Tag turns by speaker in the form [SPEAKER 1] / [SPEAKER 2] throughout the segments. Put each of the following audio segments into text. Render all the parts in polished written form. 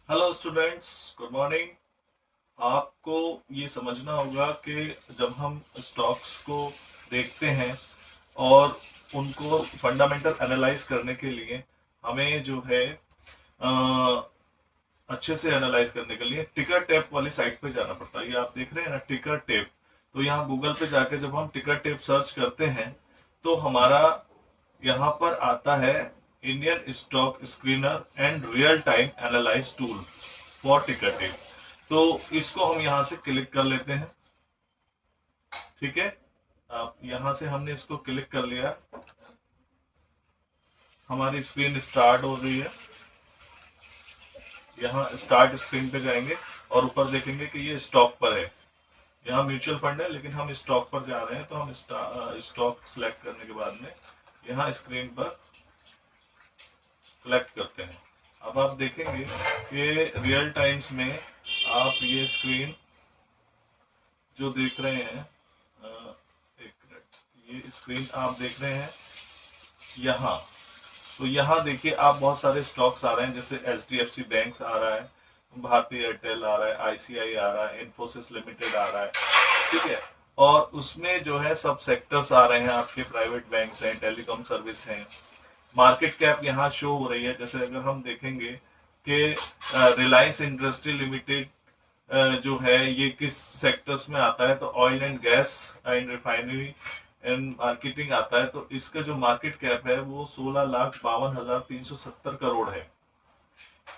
[SPEAKER 1] Hello students, good morning. आपको ये समझना होगा कि जब हम स्टॉक्स को देखते हैं और उनको फंडामेंटल एनालाइज करने के लिए हमें जो है अच्छे से एनालाइज करने के लिए टिकर टेप वाली साइट पे जाना पड़ता है। ये आप देख रहे हैं ना, टिकर टेप। तो यहाँ गूगल पे जाके जब हम टिकर टेप सर्च करते हैं तो हमारा यहाँ पर आता है Indian stock screener and real time analyse tool for टिकर टेप। तो इसको हम यहाँ से क्लिक कर लेते हैं। ठीक है, अब यहाँ से हमने इसको क्लिक कर लिया, हमारी स्क्रीन स्टार्ट हो रही है। यहाँ स्टार्ट स्क्रीन पे जाएंगे और ऊपर देखेंगे कि ये स्टॉक पर है। यहाँ म्यूचुअल फंड है लेकिन हम स्टॉक पर जा रहे हैं, तो हम स्टॉक सेलेक्ट करने के बाद में यहाँ स्क्रीन पर सेलेक्ट करते हैं। अब आप देखेंगे कि रियल टाइम्स में आप ये स्क्रीन जो देख रहे हैं, एक मिनट, ये स्क्रीन आप देख रहे हैं यहाँ। तो यहाँ देखिए आप बहुत सारे स्टॉक्स आ रहे हैं, जैसे HDFC बैंक्स आ रहा है, भारतीय एयरटेल आ रहा है, ICI आ रहा है, इन्फोसिस लिमिटेड आ रहा है। ठीक है, और उसमें जो है सब सेक्टर्स आ रहे हैं, आपके प्राइवेट बैंक्स हैं, टेलीकॉम सर्विस हैं। मार्केट कैप यहाँ शो हो रही है। जैसे अगर हम देखेंगे कि रिलायंस इंडस्ट्री लिमिटेड जो है ये किस सेक्टर्स में आता है, तो oil and gas and refinery and marketing आता है। तो इसका जो मार्केट कैप है वो 16,52,370 करोड़ है।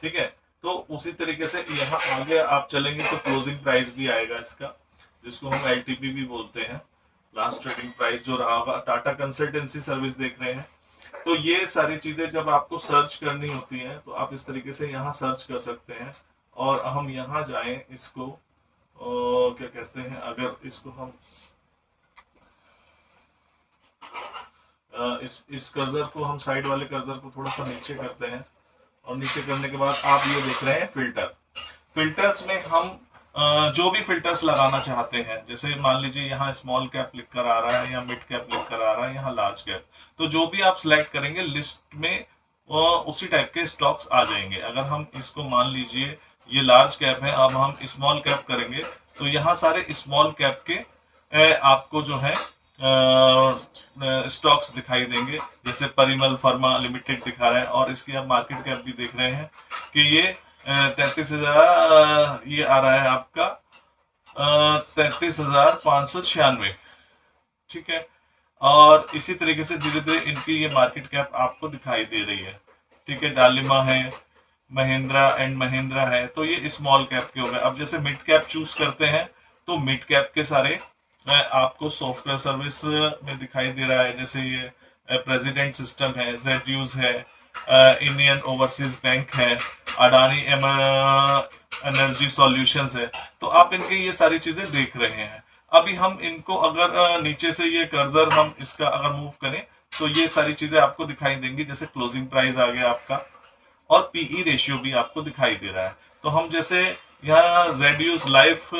[SPEAKER 1] ठीक है, तो उसी तरीके से यहाँ आगे आप चलेंगे तो क्लोजिंग प्राइस भी आएगा इसका, जिसको हम LTP भी बोलते हैं, लास्ट ट्रेडिंग प्राइस जो रहा होगा। टाटा कंसल्टेंसी सर्विस देख रहे हैं। तो ये सारी चीजें जब आपको सर्च करनी होती हैं तो आप इस तरीके से यहाँ सर्च कर सकते हैं। और हम यहाँ जाएं, इसको क्या कहते हैं, अगर इसको हम इस कर्सर को हम साइड वाले कर्सर को थोड़ा सा नीचे करते हैं, और नीचे करने के बाद आप ये देख रहे हैं फिल्टर। फिल्टर्स में हम जो भी फिल्टर्स लगाना चाहते हैं, जैसे मान लीजिए यहाँ स्मॉल कैप लिख कर आ रहा है या मिड कैप लिख कर आ रहा है, यहाँ लार्ज कैप, तो जो भी आप सिलेक्ट करेंगे लिस्ट में उसी टाइप के स्टॉक्स आ जाएंगे। अगर हम इसको मान लीजिए ये लार्ज कैप है, अब हम स्मॉल कैप करेंगे तो यहाँ सारे स्मॉल कैप के आपको जो है स्टॉक्स दिखाई देंगे। जैसे परिमल फार्मा लिमिटेड दिखा रहा है, और इसकी आप मार्केट कैप भी देख रहे हैं कि ये 33,000 ये आ रहा है आपका 33,596। ठीक है, और इसी तरीके से धीरे धीरे इनकी ये मार्केट कैप आपको दिखाई दे रही है। ठीक है, डालिमा है, महिंद्रा एंड महिंद्रा है, तो ये स्मॉल कैप के हो गए। अब जैसे मिड कैप चूज करते हैं तो मिड कैप के सारे आपको सॉफ्टवेयर सर्विस में दिखाई दे रहा है। जैसे ये प्रेसिडेंट सिस्टम है, ZUs है, इंडियन ओवरसीज बैंक है, अडानी एनर्जी सॉल्यूशंस है। तो आप इनके ये सारी चीजें देख रहे हैं। अभी हम इनको अगर नीचे से ये कर्सर हम इसका अगर मूव करें तो ये सारी चीजें आपको दिखाई देंगी। जैसे क्लोजिंग प्राइस आ गया आपका, और PE रेशियो भी आपको दिखाई दे रहा है। तो हम जैसे यहाँ ZUs life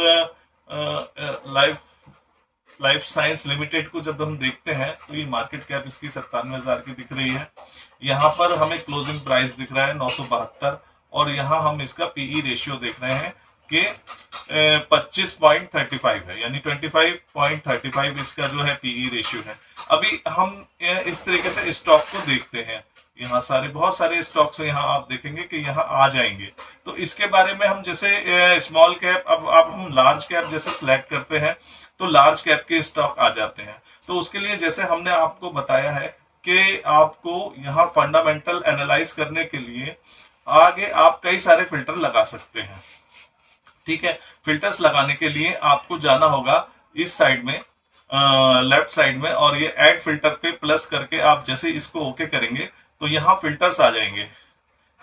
[SPEAKER 1] life science limited को जब हम देखते हैं तो ये मार्केट कैप इसकी 97,000 की दिख रही है। यहाँ पर हमें क्लोजिंग प्राइस दिख रहा है 972, और यहाँ हम इसका PE रेशियो देख रहे हैं कि 25.35 है, यानी 25.35 इसका जो है PE रेशियो है। अभी हम इस तरीके से स्टॉक को देखते हैं। यहाँ सारे बहुत सारे स्टॉक्स यहाँ आप देखेंगे कि यहाँ आ जाएंगे। तो इसके बारे में हम जैसे स्मॉल कैप, अब हम लार्ज कैप जैसे सिलेक्ट करते हैं तो लार्ज कैप के स्टॉक आ जाते हैं। तो उसके लिए जैसे हमने आपको बताया है कि आपको यहाँ फंडामेंटल एनालाइज करने के लिए आगे आप कई सारे फिल्टर लगा सकते हैं। ठीक है, फिल्टर्स लगाने के लिए आपको जाना होगा इस साइड में, लेफ्ट साइड में, और ये ऐड फिल्टर पे प्लस करके आप जैसे इसको ओके करेंगे तो यहाँ फिल्टर्स आ जाएंगे।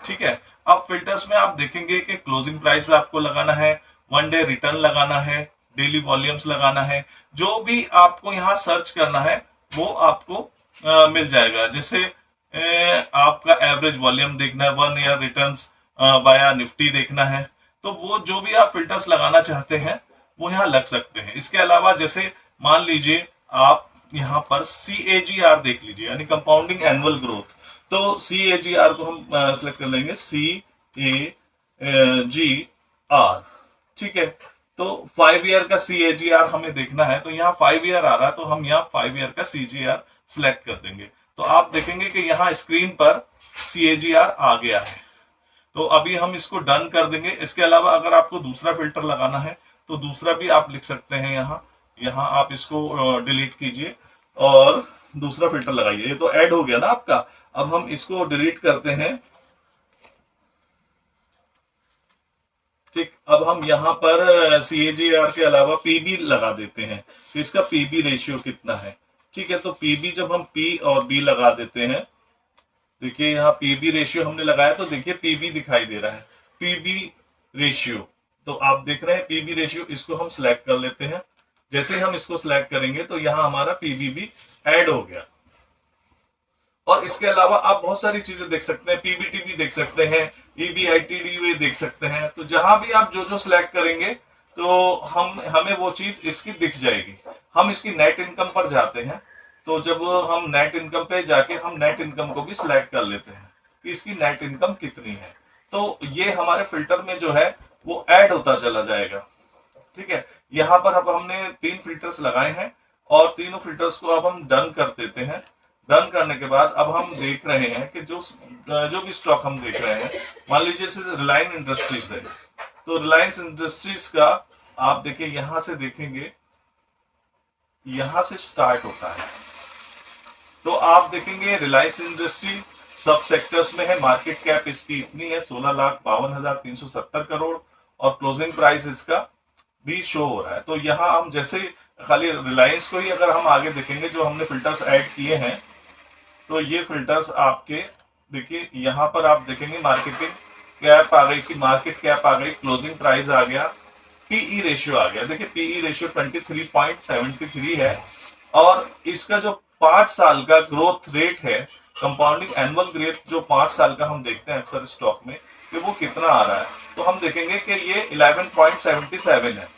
[SPEAKER 1] ठीक है, अब फिल्टर्स में आप देखेंगे कि क्लोजिंग प्राइस आपको लगाना है, 1 डे रिटर्न लगाना है, डेली वॉल्यूम्स लगाना है। जो भी आपको यहाँ सर्च करना है वो आपको मिल जाएगा। जैसे आपका एवरेज वॉल्यूम देखना है, 1 ईयर रिटर्न्स बाया निफ्टी देखना है, तो वो जो भी आप फिल्टर्स लगाना चाहते हैं वो यहाँ लग सकते हैं। इसके अलावा जैसे मान लीजिए आप यहाँ पर CAGR देख लीजिए, यानी कंपाउंडिंग एनुअल ग्रोथ। तो CAGR को हम सिलेक्ट कर लेंगे, CAGR। CAGR, ठीक है। तो 5 ईयर का CAGR हमें देखना है, तो यहाँ 5 ईयर आ रहा है, तो हम यहाँ 5 ईयर का CAGR सिलेक्ट कर देंगे। तो आप देखेंगे कि यहाँ स्क्रीन पर CAGR आ गया है। तो अभी हम इसको डन कर देंगे। इसके अलावा अगर आपको दूसरा फिल्टर लगाना है तो दूसरा भी आप लिख सकते हैं। यहाँ यहाँ आप इसको डिलीट कीजिए और दूसरा फिल्टर लगाइए। ये तो ऐड हो गया ना आपका। अब हम इसको डिलीट करते हैं, ठीक। अब हम यहाँ पर CAGR के अलावा PB लगा देते हैं। तो इसका PB रेशियो कितना है, ठीक है। तो PB जब हम P और B लगा देते हैं, देखिए यहाँ PB रेशियो हमने लगाया तो देखिए PB दिखाई दे रहा है, PB रेशियो। तो आप देख रहे हैं PB रेशियो, इसको हम सिलेक्ट कर लेते हैं। जैसे ही हम इसको सिलेक्ट करेंगे तो यहाँ हमारा PB भी ऐड हो गया। और इसके अलावा आप बहुत सारी चीजें देख सकते हैं, PBT भी देख सकते हैं, EBITD भी देख सकते हैं। तो जहां भी आप जो जो सिलेक्ट करेंगे तो हमें वो चीज इसकी दिख जाएगी। हम इसकी नेट इनकम पर जाते हैं, तो जब हम नेट इनकम पे जाके हम नेट इनकम को भी सिलेक्ट कर लेते हैं कि इसकी नेट इनकम कितनी है। तो ये हमारे फिल्टर में जो है वो ऐड होता चला जाएगा, ठीक है। यहाँ पर अब हमने 3 फिल्टर्स लगाए हैं और तीनों फिल्टर्स को अब हम डन कर देते हैं। डन करने के बाद अब हम देख रहे हैं कि जो भी स्टॉक हम देख रहे हैं, मान लीजिए रिलायंस इंडस्ट्रीज है, तो रिलायंस इंडस्ट्रीज का आप देखिए यहां से देखेंगे, यहां से स्टार्ट होता है। तो आप देखेंगे रिलायंस इंडस्ट्री सब सेक्टर्स में है। मार्केट कैप इसकी इतनी है 16,52,370 करोड़ और क्लोजिंग प्राइस इसका भी शो हो रहा है। तो यहाँ हम जैसे खाली रिलायंस को ही अगर हम आगे देखेंगे, जो हमने फिल्टर्स ऐड किए हैं, तो ये फिल्टर्स आपके देखिए यहाँ पर आप देखेंगे मार्केटिंग कैप आ गई, इसकी मार्केट कैप आ गई, क्लोजिंग प्राइस आ गया, पीई रेशियो आ गया। देखिए पीई रेशियो 23.73 है और इसका जो 5 साल का ग्रोथ रेट है, कंपाउंडिंग एनुअल ग्रोथ जो 5 साल का हम देखते हैं अक्सर स्टॉक में कि वो कितना आ रहा है, तो हम देखेंगे कि ये 11.77 है।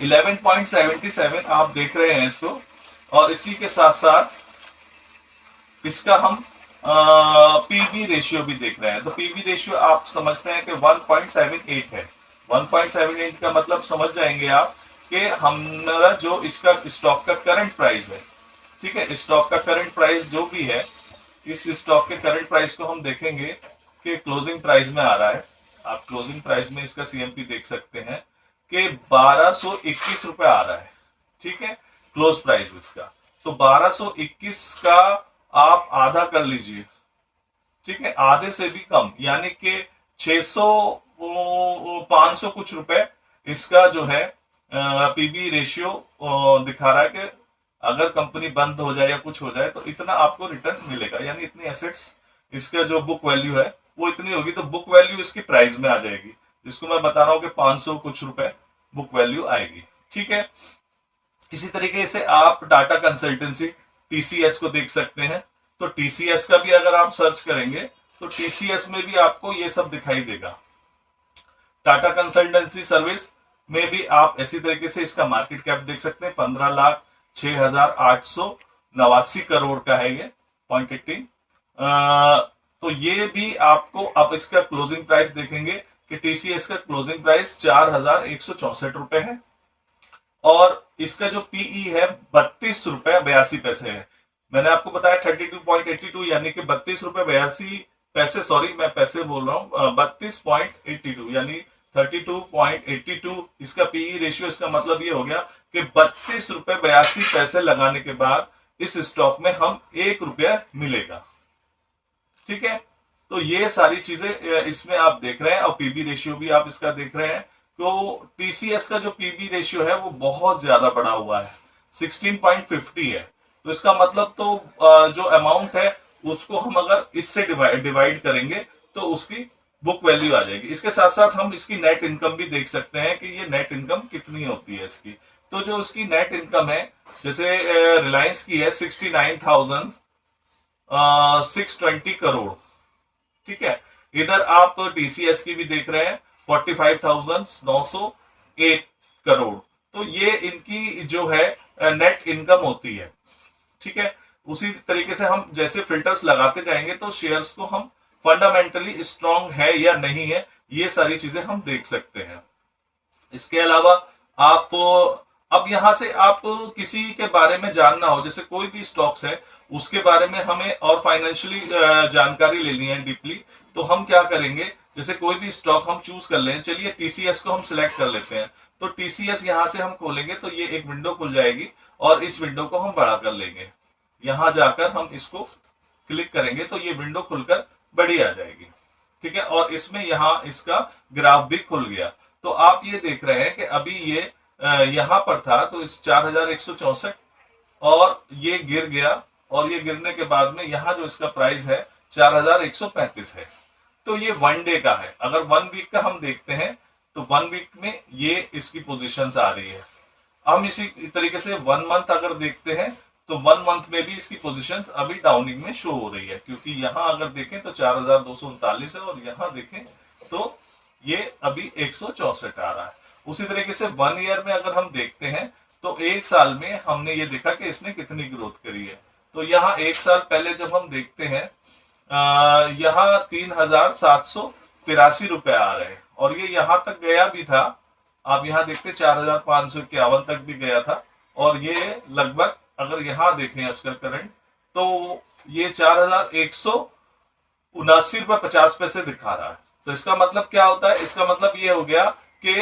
[SPEAKER 1] 11.77 आप देख रहे हैं इसको। और इसी के साथ साथ इसका हम पीबी रेशियो भी देख रहे हैं। तो पीबी रेशियो आप समझते हैं कि 1.78 है। 1.78 का मतलब समझ जाएंगे आप कि हमारा जो इसका स्टॉक का करंट प्राइस है, ठीक है, स्टॉक का करंट प्राइस जो भी है, इस स्टॉक के करंट प्राइस को हम देखेंगे कि क्लोजिंग प्राइस में आ रहा है। आप क्लोजिंग प्राइस में इसका सीएमपी देख सकते हैं कि 1221 रुपए आ रहा है, ठीक है, क्लोज प्राइस इसका। तो 1221 का आप आधा कर लीजिए, ठीक है, आधे से भी कम, यानी कि 600 500 कुछ रुपए इसका जो है पीबी रेशियो दिखा रहा है कि अगर कंपनी बंद हो जाए या कुछ हो जाए तो इतना आपको रिटर्न मिलेगा, यानी इतनी एसेट्स, इसका जो बुक वैल्यू है वो इतनी होगी। तो बुक वैल्यू इसकी प्राइस में आ जाएगी, जिसको मैं बता रहा हूं कि 500 कुछ रुपए बुक वैल्यू आएगी, ठीक है। इसी तरीके से आप टाटा कंसल्टेंसी TCS को देख सकते हैं। तो TCS का भी अगर आप सर्च करेंगे तो TCS में भी आपको ये सब दिखाई देगा। टाटा कंसल्टेंसी सर्विस में भी आप ऐसी तरीके से इसका मार्केट कैप देख सकते हैं, 15,06,889 करोड़ का है ये, 0.18। तो ये भी आपको, आप इसका क्लोजिंग प्राइस देखेंगे कि TCS का क्लोजिंग प्राइस 4,164 रुपए है और इसका जो पीई है 32 रुपए 82 पैसे है। मैंने आपको बताया 32.82, यानी कि 32 रुपए 82 पैसे, सॉरी मैं पैसे बोल रहा हूं, 32.82 यानी 32.82 इसका पीई रेशियो। इसका मतलब ये हो गया कि 32 रुपए 82 पैसे लगाने के बाद इस स्टॉक में हम 1 रुपया मिलेगा, ठीक है। तो ये सारी चीजें इसमें आप देख रहे हैं और पीबी रेशियो भी आप इसका देख रहे हैं। तो TCS का जो पीबी रेशियो है वो बहुत ज्यादा बढ़ा हुआ है, 16.50 है। तो इसका मतलब तो जो अमाउंट है उसको हम अगर इससे डिवाइड करेंगे तो उसकी बुक वैल्यू आ जाएगी। इसके साथ साथ हम इसकी नेट इनकम भी देख सकते हैं कि ये नेट इनकम कितनी होती है इसकी। तो जो उसकी नेट इनकम है, जैसे रिलायंस की है 69,620 करोड़, ठीक है। इधर आप TCS की भी देख रहे हैं 45,901 करोड़। तो ये इनकी जो है नेट इनकम होती है, ठीक है। उसी तरीके से हम जैसे फिल्टर्स लगाते जाएंगे तो शेयर्स को हम फंडामेंटली स्ट्रांग है या नहीं है ये सारी चीजें हम देख सकते हैं। इसके अलावा आप अब यहां से आप किसी के बारे में जानना हो, जैसे कोई भी स्टॉक्स है उसके बारे में हमें और फाइनेंशियली जानकारी लेनी है डीपली, तो हम क्या करेंगे, जैसे कोई भी स्टॉक हम चूज कर लें, चलिए टीसीएस को हम सिलेक्ट कर लेते हैं। तो टीसीएस यहां से हम खोलेंगे तो ये एक विंडो खुल जाएगी और इस विंडो को हम बड़ा कर लेंगे। यहां जाकर हम इसको क्लिक करेंगे तो ये विंडो खुलकर बड़ी आ जाएगी, ठीक है। और इसमें यहाँ इसका ग्राफ भी खुल गया। तो आप ये देख रहे हैं कि अभी ये यहाँ पर था तो इस 4164 और ये गिर गया, और ये गिरने के बाद में यहाँ जो इसका प्राइस है 4135 है। तो ये वन डे का है। अगर 1 वीक का हम देखते हैं तो 1 वीक में ये इसकी पोजीशंस आ रही है। हम इसी तरीके से 1 मंथ अगर देखते हैं तो 1 मंथ में भी इसकी पोजीशंस अभी डाउनिंग में शो हो रही है, क्योंकि यहाँ अगर देखें तो 4239 है और यहाँ देखें तो ये अभी 164 आ रहा है। उसी तरीके से 1 ईयर में अगर हम देखते हैं तो 1 साल में हमने ये देखा कि इसने कितनी ग्रोथ करी है। तो यहाँ 1 साल पहले जब हम देखते हैं यहाँ 3783 रुपए आ रहे हैं और ये यहाँ तक गया भी था। आप यहाँ देखते 4551 तक भी गया था और ये लगभग अगर यहाँ देखें उसका करंट तो ये 4179 रुपए 50 पैसे दिखा रहा है। तो इसका मतलब क्या होता है, इसका मतलब ये हो गया कि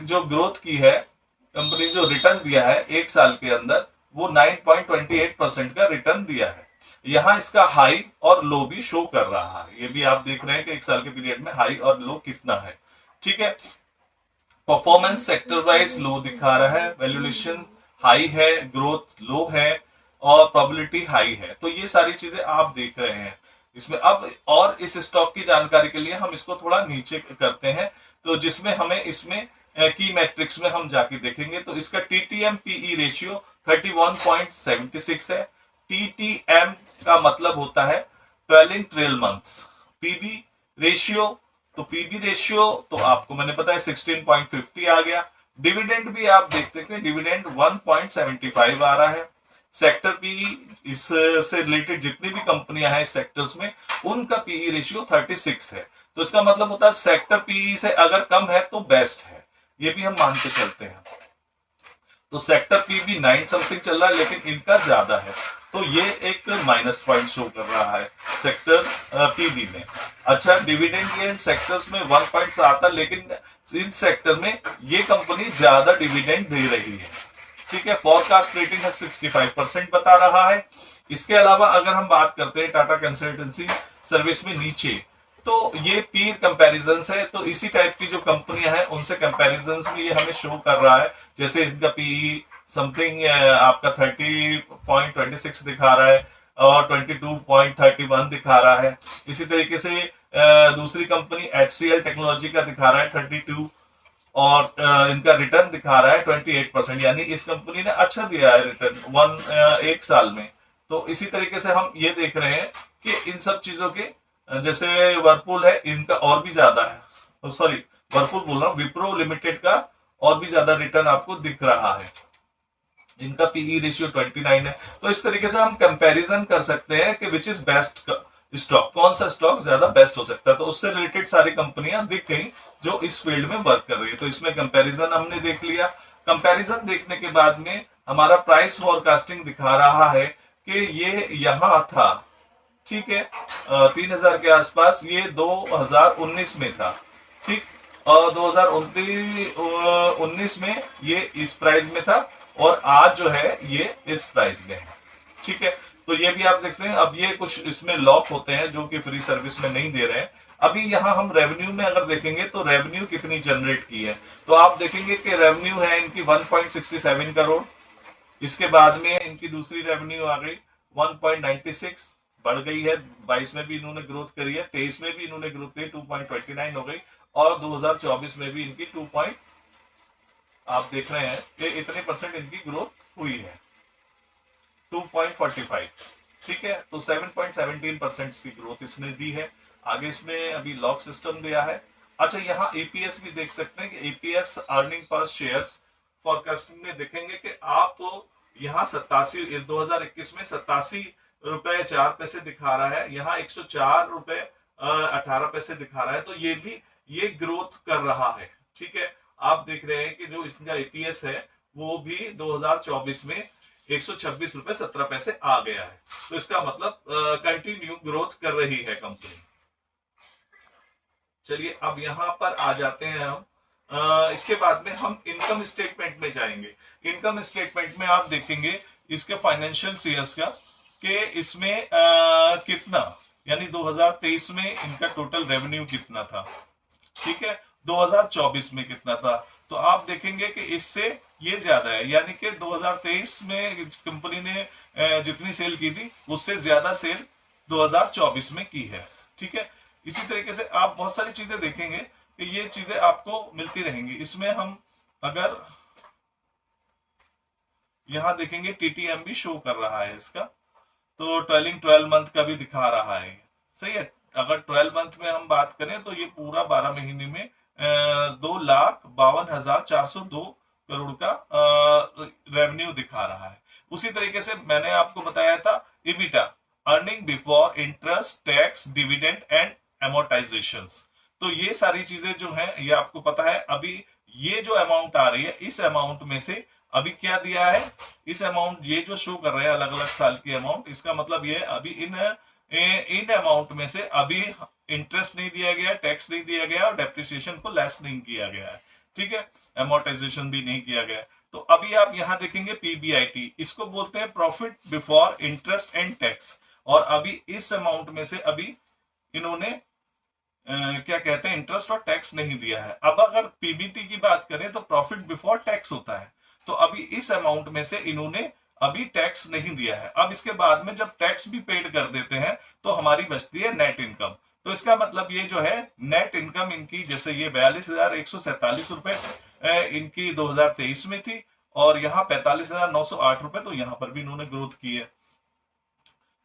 [SPEAKER 1] जो ग्रोथ की है कंपनी, जो रिटर्न दिया है 1 साल के अंदर वो 9.28% का रिटर्न दिया है। यहाँ इसका हाई और लो भी शो कर रहा है, ये भी आप देख रहे हैं कि 1 साल के पीरियड में हाई और लो कितना है, ठीक है। परफॉर्मेंस सेक्टर वाइज लो दिखा रहा है, वैल्यूएशन हाई है, ग्रोथ लो है और प्रोबेबिलिटी हाई है। तो ये सारी चीजें आप देख रहे हैं इसमें। अब और इस स्टॉक की जानकारी के लिए हम इसको थोड़ा नीचे करते हैं, तो जिसमें हमें इसमें की मैट्रिक्स में हम जाके देखेंगे तो इसका टीटीएम पीई रेशियो 31.76 है। टीटीएम का मतलब होता है trailing trail months. PB ratio, तो पीबी रेशियो तो आपको मैंने पता है 16.50 आ गया। डिविडेंड भी आप देखते हैं, डिविडेंड 1.75 आ रहा है। सेक्टर पीई, इससे रिलेटेड जितनी भी कंपनियां हैं इस सेक्टर्स में उनका पीई रेशियो 36 है। तो इसका मतलब होता है सेक्टर पीई से अगर कम है तो बेस्ट है, ये भी हम मान के चलते हैं। तो सेक्टर पीबी 9 समथिंग चल रहा है लेकिन इनका ज्यादा है, तो ये एक माइनस पॉइंट शो कर रहा है सेक्टर पीबी में। अच्छा, डिविडेंड ये सेक्टर्स में 1 पॉइंट आता है लेकिन इस सेक्टर में ये कंपनी ज्यादा डिविडेंड दे रही है, ठीक है। फॉरकास्ट रेटिंग है 65% बता रहा है। इसके अलावा अगर हम बात करते हैं टाटा कंसल्टेंसी सर्विस में नीचे, तो ये पीर कंपैरिजन है, तो इसी टाइप की जो कंपनियां हैं उनसे कंपैरिजन भी ये हमें शो कर रहा है। जैसे इनका पीई समथिंग आपका 30.26 दिखा रहा है और 22.31 दिखा रहा है। इसी तरीके से दूसरी कंपनी HCL टेक्नोलॉजी का दिखा रहा है 32 और इनका रिटर्न दिखा रहा है 28%, यानी इस कंपनी ने अच्छा दिया है रिटर्न 1 साल में। तो इसी तरीके से हम ये देख रहे हैं कि इन सब चीजों के जैसे वर्लपूल है इनका और भी ज्यादा है, सॉरी वर्लपूल बोल रहा हूँ, विप्रो लिमिटेड का और भी ज्यादा रिटर्न आपको दिख रहा है। इनका पीई रेशियो 29 है। तो इस तरीके से हम कंपैरिजन कर सकते हैं कि विच इज बेस्ट स्टॉक, कौन सा स्टॉक ज्यादा बेस्ट हो सकता है। तो उससे रिलेटेड सारी कंपनियां दिख गई जो इस फील्ड में वर्क कर रही है। तो इसमें कंपैरिजन हमने देख लिया। कंपैरिजन देखने के बाद में हमारा प्राइस फोरकास्टिंग दिखा रहा है कि ये यहाँ था, ठीक है, 3000 के आसपास ये 2019 में था, ठीक, और 2019 में ये इस प्राइस में था और आज जो है ये इस प्राइस में है, ठीक है। तो ये भी आप देखते हैं। अब ये कुछ इसमें लॉक होते हैं जो कि फ्री सर्विस में नहीं दे रहे हैं। अभी यहाँ हम रेवेन्यू में अगर देखेंगे तो रेवेन्यू कितनी जनरेट की है, तो आप देखेंगे कि रेवेन्यू है इनकी 1.67 करोड़। इसके बाद में इनकी दूसरी रेवेन्यू आ गई 1.96, बढ़ गई है। 22 में भी इन्होंने ग्रोथ करी है, 23 में भी इन्होंने ग्रोथ करी, 2.29 हो गई और 2024 में भी इनकी 2. आप देख रहे हैं कि इतने परसेंट इनकी ग्रोथ हुई है, 2.45, ठीक है। तो 7.17% की ग्रोथ इसने दी है। आगे इसमें अभी लॉक सिस्टम दिया है। अच्छा, यहाँ एपीएस भी देख सकते हैं कि APS earning per shares forecasting में देखेंगे कि आप यहाँ 2021 में 87 रुपए 4 पैसे दिखा रहा है, यहाँ 104 रुपए 18 पैसे दिखा रहा है। तो ये भी ये ग्रोथ कर रहा है। ठीक है, आप देख रहे हैं कि जो इसका ईपीएस है वो भी 2024 में 126 रुपए 17 पैसे आ गया है। तो इसका मतलब कंटिन्यू ग्रोथ कर रही है कंपनी। चलिए अब यहां पर आ जाते हैं हम। इसके बाद में हम इनकम स्टेटमेंट में जाएंगे। इनकम स्टेटमेंट में आप देखेंगे इसके फाइनेंशियल ईयर्स का कि इसमें कितना, यानी 2023 में इनका टोटल रेवेन्यू कितना था, ठीक है, 2024 में कितना था। तो आप देखेंगे कि इससे ये ज्यादा है, यानी कि 2023 में कंपनी ने जितनी सेल की थी उससे ज्यादा सेल 2024 में की है। ठीक है, इसी तरीके से आप बहुत सारी चीजें देखेंगे कि ये चीजें आपको मिलती रहेंगी। इसमें हम अगर यहां देखेंगे टीटीएम भी शो कर रहा है इसका, तो ट्वेलिंग 12 मंथ का भी दिखा रहा है, सही है। अगर 12 मंथ में हम बात करें तो ये पूरा 12 महीने में 2,52,402 करोड़ का रेवेन्यू दिखा रहा है। उसी तरीके से मैंने आपको बताया था EBITDA, earning before interest tax dividend and amortisation. तो ये सारी चीजें जो है ये आपको पता है। अभी ये जो अमाउंट आ रही है इस अमाउंट में से अभी क्या दिया है, इस अमाउंट ये जो शो कर रहे हैं अलग अलग साल की अमाउंट, इसका मतलब ये है अभी इन अमाउंट में से अभी इंटरेस्ट नहीं दिया गया, टैक्स नहीं दिया गया और डेप्रिसिएशन को लेस नहीं किया गया है। ठीक है, एमोर्टाइजेशन भी नहीं किया गया। तो अभी आप यहां देखेंगे पीबीआईटी, इसको बोलते हैं profit before interest and tax. और अभी इस अमाउंट में से अभी इन्होंने क्या कहते हैं इंटरेस्ट और टैक्स नहीं दिया है। अब अगर पीबीटी की बात करें तो प्रॉफिट बिफोर टैक्स होता है। तो अभी इस अमाउंट में से इन्होंने अभी टैक्स नहीं दिया है। अब इसके बाद में जब टैक्स भी पेड कर देते हैं तो हमारी बचती है नेट इनकम। तो इसका मतलब ये जो है नेट इनकम इनकी, जैसे ये 42,147 रुपए इनकी 2023 में थी और यहाँ 45,908 रुपए, तो यहाँ पर भी इन्होंने ग्रोथ की है।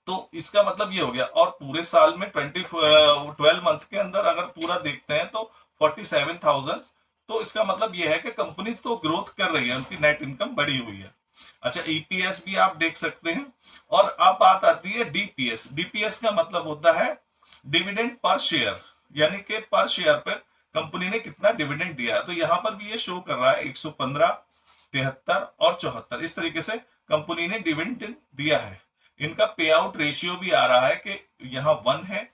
[SPEAKER 1] तो इसका मतलब ये हो गया। और पूरे साल में 12 मंथ के अंदर अगर पूरा देखते हैं तो 47,000। तो इसका मतलब ये है कि कंपनी तो ग्रोथ कर रही है, उनकी नेट इनकम बढ़ी हुई है। अच्छा, ईपीएस भी आप देख सकते हैं। और अब बात आती है डीपीएस। डीपीएस का मतलब होता है डिविडेंड पर शेयर, यानी कि पर शेयर पर कंपनी ने कितना डिविडेंड दिया है। तो यहां पर भी ये शो कर रहा है 115, 73 और 74, इस तरीके से कंपनी ने डिविडेंड दिया है। इनका पे आउट रेशियो भी आ रहा है कि यहाँ 1 है,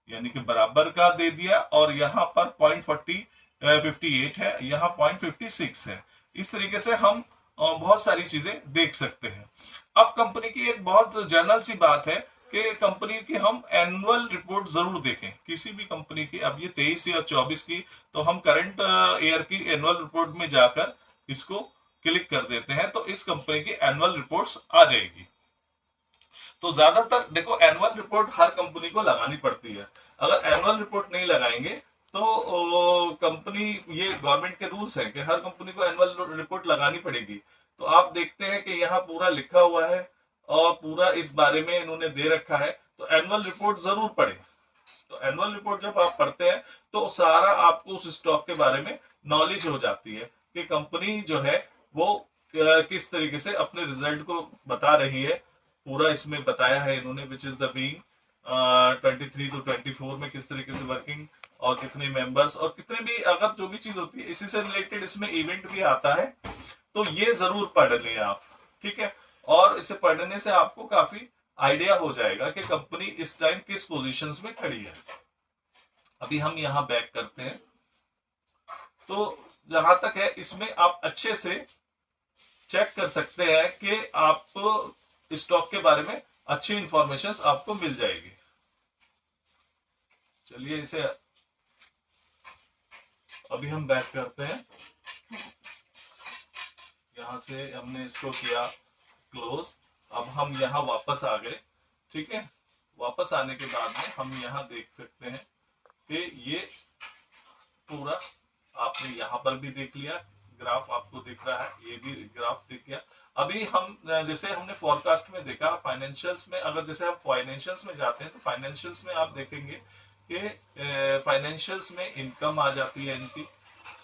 [SPEAKER 1] यानी कि बराबर का दे दिया, और यहाँ पर 0.58 है, यहाँ 0.56 है। इस तरीके से हम बहुत सारी चीजें देख सकते हैं। अब कंपनी की एक बहुत जनरल सी बात है कि कंपनी की हम एनुअल रिपोर्ट जरूर देखें किसी भी कंपनी की। अब ये 23 या 24 की, तो हम करंट ईयर की एनुअल रिपोर्ट में जाकर इसको क्लिक कर देते हैं तो इस कंपनी की एनुअल रिपोर्ट्स आ जाएगी। तो ज्यादातर देखो एनुअल रिपोर्ट हर कंपनी को लगानी पड़ती है। अगर एनुअल रिपोर्ट नहीं लगाएंगे तो कंपनी, ये गवर्नमेंट के रूल्स हैं कि हर कंपनी को एनुअल रिपोर्ट लगानी पड़ेगी। तो आप देखते हैं कि यहाँ पूरा लिखा हुआ है और पूरा इस बारे में इन्होंने दे रखा है। तो एनुअल रिपोर्ट जरूर पढ़ें। तो एनुअल रिपोर्ट जब आप पढ़ते हैं तो सारा आपको उस स्टॉक के बारे में नॉलेज हो जाती है कि कंपनी जो है वो किस तरीके से अपने रिजल्ट को बता रही है। पूरा इसमें बताया है इन्होंने, which is the being 23 to 24 में किस तरीके से वर्किंग और कितने मेंबर्स और कितने भी, अगर जो भी चीज होती है इसी से रिलेटेड इसमें इवेंट भी आता है। तो ये जरूर पढ़ लें आप, ठीक है। और इसे पढ़ने से आपको काफी आइडिया हो जाएगा कि कंपनी इस टाइम किस पोजीशंस में खड़ी है। अभी हम यहाँ बैक करते हैं। तो जहां तक है इसमें आप अच्छे से चेक कर सकते हैं कि आपको स्टॉक के बारे में अच्छी इंफॉर्मेशन आपको मिल जाएगी। चलिए इसे अभी हम बैक करते हैं। यहां से हमने इसको किया क्लोज। अब हम यहाँ वापस आ गए, ठीक है। वापस आने के बाद में हम यहाँ देख सकते हैं कि ये पूरा आपने यहाँ पर भी देख लिया, ग्राफ आपको दिख रहा है, ये भी ग्राफ दिख गया। अभी हम जैसे हमने फॉरकास्ट में देखा, फाइनेंशियल्स में अगर जैसे आप फाइनेंशियल्स में जाते हैं तो फाइनेंशियल्स में आप देखेंगे कि फाइनेंशियल्स में इनकम आ जाती है इनकी,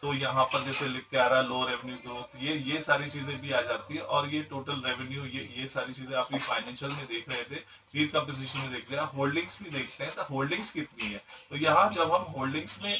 [SPEAKER 1] तो यहाँ पर जैसे लिख के आ रहा है लो रेवेन्यू ग्रोथ, ये सारी चीजें भी आ जाती है। और ये टोटल रेवेन्यू, ये सारी चीजें आप फाइनेंशियल में देख रहे थे, पीर कंपोजिशन में देख रहे हैं, होल्डिंग्स भी देखते हैं तो होल्डिंग्स कितनी है। तो यहाँ जब हम होल्डिंग्स में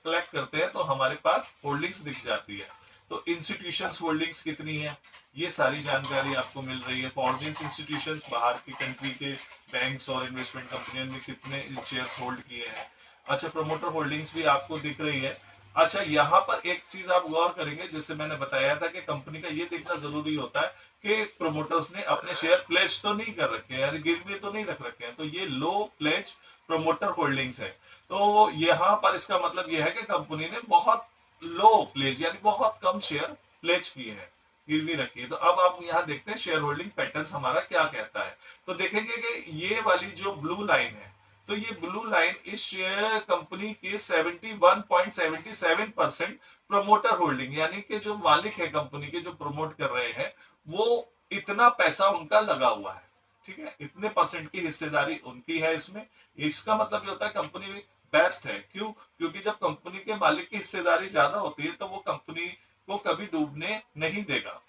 [SPEAKER 1] कलेक्ट करते हैं तो हमारे पास होल्डिंग्स दिख जाती है। तो इंस्टीट्यूशंस होल्डिंग्स कितनी है, ये सारी जानकारी आपको मिल रही है। फॉरेन इंस्टीट्यूशंस, बाहर की कंट्री के बैंक्स और इन्वेस्टमेंट कंपनियों ने कितने शेयर्स होल्ड किए हैं। अच्छा, प्रमोटर होल्डिंग्स भी आपको दिख रही है। अच्छा, यहाँ पर एक चीज आप गौर करेंगे, जैसे मैंने बताया था कि कंपनी का ये देखना जरूरी होता है कि प्रमोटर्स ने अपने शेयर प्लेज तो नहीं कर रखे हैं, यानी गिरवी तो नहीं रख रखे हैं। तो ये लो प्लेज प्रमोटर होल्डिंग्स है। तो यहाँ पर इसका मतलब यह है कि कंपनी ने बहुत लो प्लेज यानी बहुत कम शेयर प्लेज किए हैं, गिरवी रखी है। तो अब आप यहाँ देखते हैं शेयर होल्डिंग पैटर्न हमारा क्या कहता है। तो देखेंगे कि ये वाली जो ब्लू लाइन है, तो ये ब्लू लाइन इस शेयर कंपनी के 71.77% प्रमोटर होल्डिंग, यानी कि जो मालिक है कंपनी के, जो प्रमोट कर रहे हैं, वो इतना पैसा उनका लगा हुआ है। ठीक है, इतने परसेंट की हिस्सेदारी उनकी है इसमें। इसका मतलब ये होता है कंपनी बेस्ट है। क्यों? क्योंकि जब कंपनी के मालिक की हिस्सेदारी ज्यादा होती है तो वो कंपनी को कभी डूबने नहीं देगा।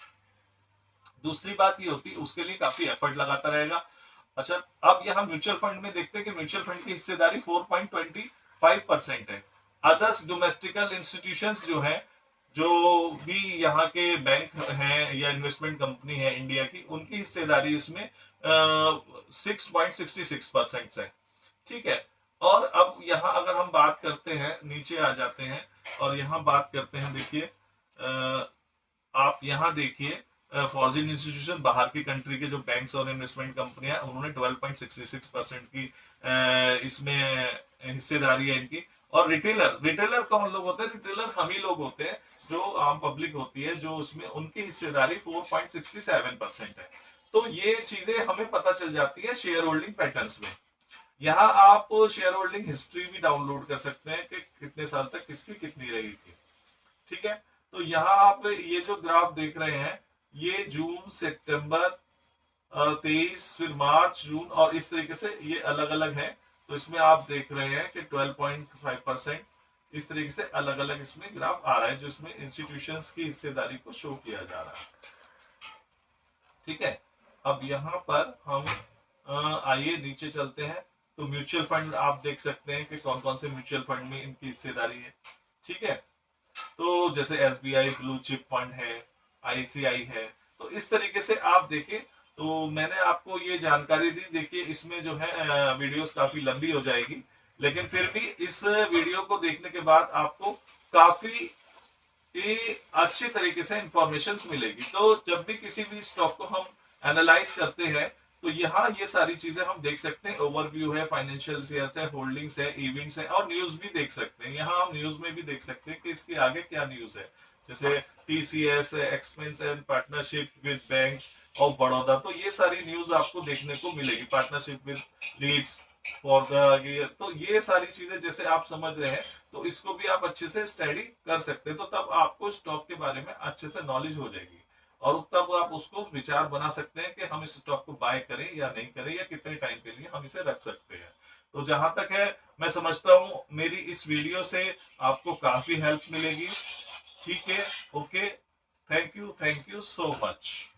[SPEAKER 1] दूसरी बात ये होती है उसके लिए काफी एफर्ट लगाता रहेगा। अच्छा, अब यहाँ म्यूचुअल फंड में देखते हैं कि म्यूचुअल फंड की हिस्सेदारी 4.25% है। अदर्स डोमेस्टिकल इंस्टीट्यूशंस जो है, जो भी यहाँ के बैंक हैं या इन्वेस्टमेंट कंपनी है इंडिया की, उनकी हिस्सेदारी इसमें 6.66% है। ठीक है। और अब यहाँ अगर हम बात करते हैं, नीचे आ जाते हैं और यहाँ बात करते हैं, देखिए आप यहाँ देखिए फॉरेन इंस्टीट्यूशन, बाहर की कंट्री के जो बैंक्स और इन्वेस्टमेंट कंपनियां, उन्होंने 12.66% की इसमें हिस्सेदारी है इनकी। और रिटेलर कौन लोग होते हैं? रिटेलर हम ही लोग होते हैं, जो आम पब्लिक होती है, जो उसमें उनकी हिस्सेदारी 4.67% है। तो ये चीजें हमें पता चल जाती है शेयर होल्डिंग पैटर्न्स में। यहाँ आप शेयर होल्डिंग हिस्ट्री भी डाउनलोड कर सकते हैं कि कितने साल तक किसकी कितनी रही थी। ठीक है। तो यहाँ आप ये जो ग्राफ देख रहे हैं, ये जून, सितंबर 23, फिर मार्च, जून, और इस तरीके से ये अलग अलग है। तो इसमें आप देख रहे हैं कि 12.5% इस तरीके से अलग अलग इसमें ग्राफ आ रहा है, जो इसमें इंस्टीट्यूशंस की हिस्सेदारी को शो किया जा रहा है। ठीक है। अब यहाँ पर हम आइए नीचे चलते हैं। तो म्यूचुअल फंड आप देख सकते हैं कि कौन कौन से म्यूचुअल फंड में इनकी हिस्सेदारी है। ठीक है। तो जैसे SBI ब्लू चिप फंड है, ICI है। तो इस तरीके से आप देखें। तो मैंने आपको ये जानकारी दी। देखिए इसमें जो है वीडियोस काफी लंबी हो जाएगी, लेकिन फिर भी इस वीडियो को देखने के बाद आपको काफी अच्छे तरीके से इंफॉर्मेशन मिलेगी। तो जब भी किसी भी स्टॉक को हम एनालाइज करते हैं तो यहाँ ये सारी चीजें हम देख सकते हैं। ओवरव्यू है, फाइनेंशियल शेयर्स है, होल्डिंग्स है, इवेंट्स है, और न्यूज भी देख सकते हैं। यहाँ हम न्यूज में भी देख सकते हैं कि इसके आगे क्या न्यूज है, जैसे TCS expense and partnership with Bank of Baroda. तो ये सारी न्यूज आपको देखने को मिलेगी। Partnership with leads for the, तो ये सारी चीजें जैसे आप समझ रहे हैं, तो इसको भी आप अच्छे से स्टडी कर सकते हैं। तो तब आपको स्टॉक के बारे में अच्छे से नॉलेज हो जाएगी, और तब आप उसको विचार बना सकते हैं कि हम इस स्टॉक को बाय करें या नहीं करें, या कितने टाइम के लिए हम इसे रख सकते हैं। तो जहां तक है, मैं समझता हूं मेरी इस वीडियो से आपको काफी हेल्प मिलेगी। ठीक है, okay, thank you so much.